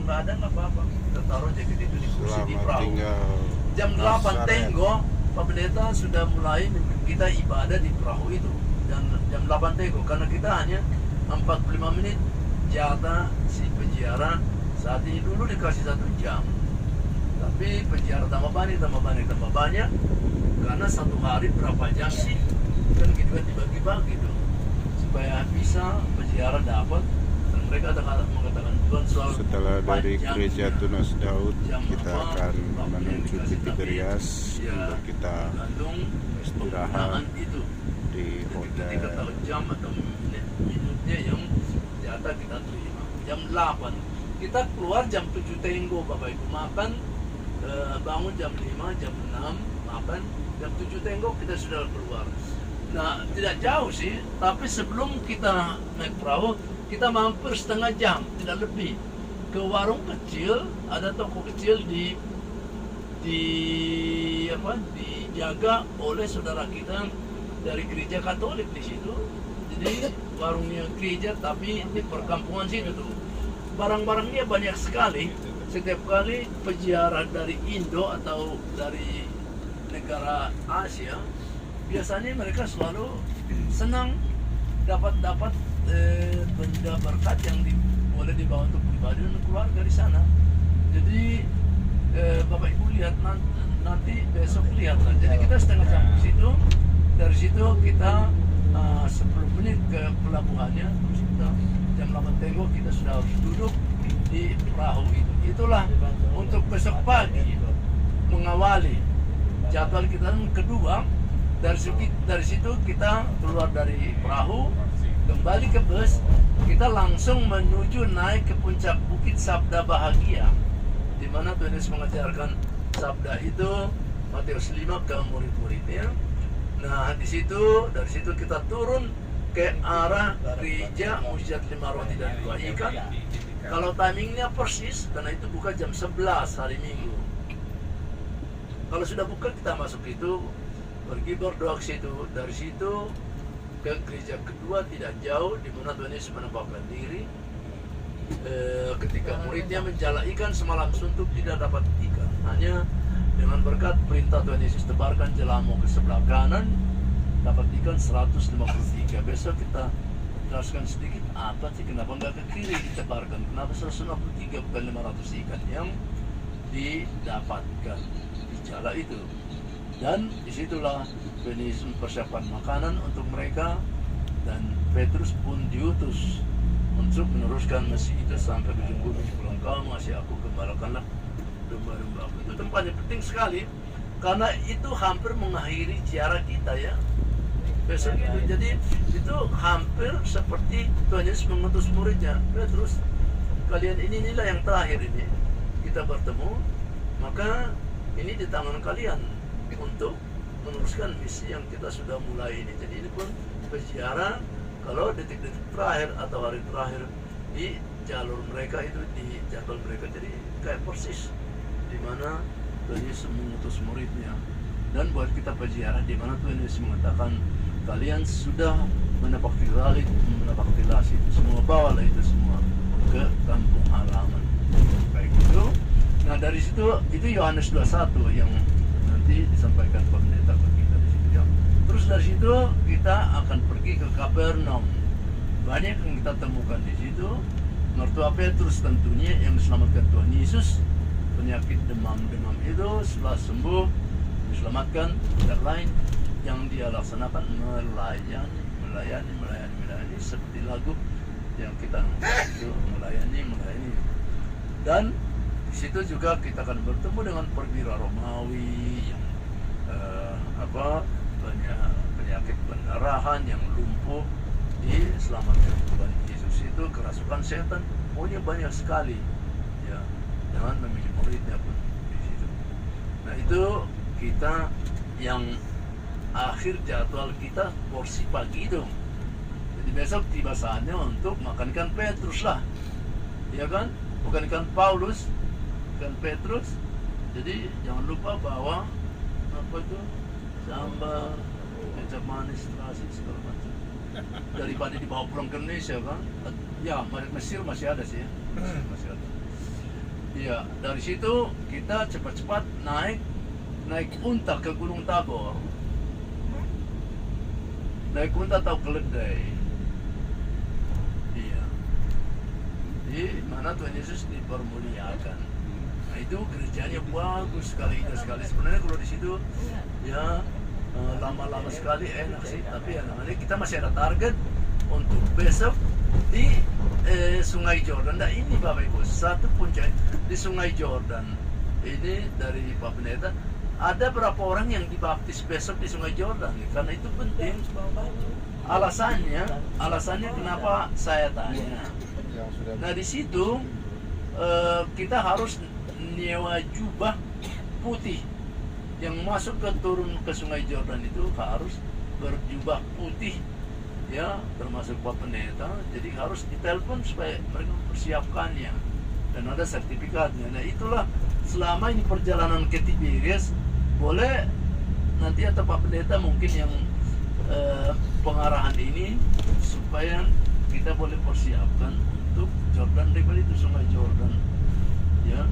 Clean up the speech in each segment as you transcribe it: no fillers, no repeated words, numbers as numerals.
nggak ada nggak apa-apa, kita taruh jaket itu di kursi di Selama perahu. tinggal Jam 8 Nazaret. tenggo Pak Pendeta sudah mulai kita ibadah di perahu itu. Dan jam 8 tenggo karena kita hanya 45 menit jatah si penjara. Saat ini dulu dikasih 1 jam, tapi penjara tambah banyak karena satu hari berapa jam sih, kan gitu kan dibagi-bagi tuh supaya bisa penjara dapat. Dan mereka ada mengatakan Tuhan soal Setelah dari panjangnya gereja Tunas Daud, jam kita apa, akan waktu yang menuju dikasih, ke Tiberias ya, untuk kita tergantung istirahat penggunaan itu. di Ketika hotel. tahu jam atau minutnya yang jatah kita terima. Jam 8 kita keluar jam 7 tenggo Bapak Ibu, makan bangun jam 5, jam 6 makan, jam 7 tenggo kita sudah keluar. Nah tidak jauh sih, tapi sebelum kita naik perahu kita mampir setengah jam, tidak lebih, ke warung kecil. Ada toko kecil dijaga oleh saudara kita dari gereja Katolik di situ. Jadi warungnya gereja tapi di perkampungan situ tuh. Barang-barangnya banyak sekali. Setiap kali peziarah dari Indo atau dari negara Asia, biasanya mereka selalu senang dapat benda berkat yang boleh dibawa untuk pribadi dan keluarga di sana. Jadi Bapak Ibu lihat nanti besok lihatlah. Jadi kita setengah jam di situ. Dari situ kita 10 menit ke pelabuhannya. Terus kita jam 8 tenggo kita sudah harus duduk di perahu itu. Itulah untuk besok pagi mengawali jadwal kita yang kedua. Dari situ kita keluar dari perahu, kembali ke bus, kita langsung menuju naik ke puncak Bukit Sabda Bahagia, di mana Tuhan Yesus mengajarkan sabda itu Matius 5 ke murid-muridnya. Nah dari situ kita turun ke arah gereja Mujizat 5 Roti dan 2 Ikan. Kalau timingnya persis, karena itu buka jam 11 hari Minggu. Kalau sudah buka kita masuk itu, pergi berdoa ke situ. Dari situ ke gereja kedua tidak jauh, di mana Tuhan Yesus menampakkan diri. Ketika muridnya menjala ikan semalam suntuk tidak dapat ikan, hanya dengan berkat perintah Tuhan Yesus tebarkan jelamu ke sebelah kanan dapat ikan 153. Besok kita jelaskan sedikit apa sih kenapa nggak ke kiri ditebarkan, kenapa 153 bukan 500 ikan yang didapatkan di jala itu. Dan disitulah Tuhan Yesus mempersiapkan makanan untuk mereka, dan Petrus pun diutus untuk meneruskan misi itu sampai ke ujung bumi. Kalau engkau mengasihi aku, gembalakanlah domba-domba aku. Itu tempat yang penting sekali karena itu hampir mengakhiri ziarah kita ya besok itu. Jadi itu hampir seperti Tuhan Yesus mengutus muridnya, Petrus, kalian inilah yang terakhir ini kita bertemu, maka ini di tangan kalian untuk meneruskan misi yang kita sudah mulai ini. Jadi ini pun berziarah kalau detik-detik terakhir atau hari terakhir di jalur mereka itu, di jadwal mereka. Jadi kayak persis di mana Tuhan Yesus mengutus muridnya. Dan buat kita berziarah di mana Tuhan Yesus mengatakan kalian sudah menapaktilasi itu semua, bawalah itu semua ke kampung halaman. Kayak gitu. Nah dari situ itu Yohanes 21 yang nanti disampaikan pendeta ke kita di situ ya. Terus dari situ kita akan pergi ke Kapernaum. Banyak yang kita temukan di situ. Mertua Petrus tentunya yang diselamatkan Tuhan Yesus, penyakit demam itu setelah sembuh diselamatkan. Tidak lain yang dia laksanakan melayani seperti lagu yang kita itu melayani. Dan di situ juga kita akan bertemu dengan perwira Romawi yang banyak penyakit pendarahan, yang lumpuh diselamatkan Tuhan Yesus itu, kerasukan setan, pokoknya banyak sekali ya, dengan memilih muridnya pun di situ. Nah itu kita yang akhir jadwal kita porsi pagi itu. Jadi besok tiba saatnya untuk makan ikan Petrus lah, ya kan? Bukan ikan Paulus, ikan Petrus. Jadi jangan lupa bawa apa itu, sambal, kecap manis, terasi, segala macam. Daripada dibawa pulang ke Indonesia kan? Ya Mesir masih ada sih ya. Masih ada. Ya, dari situ kita cepat-cepat naik unta ke Gunung Tabor. Naik unta atau keledai. Iya. Di mana Tuhan Yesus dipermuliakan. Nah, itu gerejanya bagus sekali, indah sekali. Sebenarnya kalau di situ ya lama-lama sekali enak sih, tapi ya namanya kita masih ada target untuk besok di Sungai Jordan. Nah ini Bapak Ibu, satu puncak di Sungai Jordan ini dari Pak Pendeta. Ada berapa orang yang dibaptis besok di Sungai Jordan? Karena itu penting. Alasannya kenapa saya tanya. Nah di situ kita harus nyewa jubah putih. Yang masuk turun ke Sungai Jordan itu harus berjubah putih, ya, termasuk Pak Pendeta. Jadi harus ditelepon supaya mereka mempersiapkannya dan ada sertifikatnya. Nah itulah selama ini perjalanan ke Tiberias, boleh nanti atau Pak Pendeta mungkin yang pengarahan ini supaya kita boleh persiapkan untuk Jordan River itu, Sungai Jordan, ya,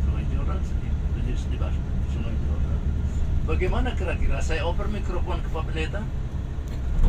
Sungai Jordan di Sungai Jordan. Bagaimana kira-kira saya oper mikrofon ke Pak Pendeta?